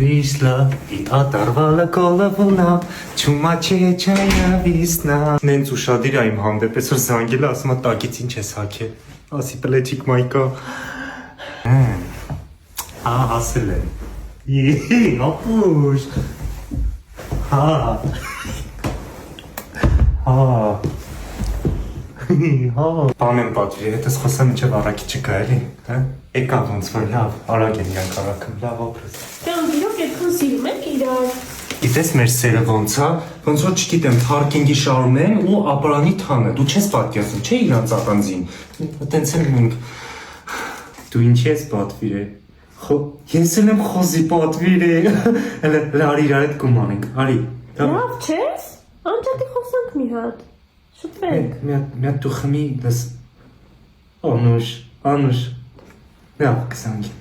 Prishla, I atarvala kolavuna, Չումաչե չայավիսնա Նենց ուշադիր է իմ հանդեպ, այսօր զանգել է, ասում է տակից ինչ ես հագել, ասի պլեչիկ մայկա հասել է, ապուշ, բան եմ պատվիրի, հետս խոսամ ինչև առակի չկա էլի, եկավ ոնց որ լավ, արագ են իրանք առակը, լավ ապրես Կանք իրոք երբան սիրում եք իրար Գիտես մեր սերը ոնց որ չգիտեմ, թարքինգի շարունեն ու ապարանի թանը, դու չես պատկերացնում, չէ իրանց առանձին, տենց եմ մենք, դու ինչ ես պատվիրե, ես էլ եմ խոզի պատվիրե, արի իրար հետ կումանենք, արի Լավ չես, անջատի խոսանք մի հատ, շուտվենք Մի հատ դու խմի, դες, անուշ, լավ կսանքի